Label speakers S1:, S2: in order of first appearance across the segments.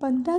S1: 15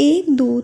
S1: 1، 2،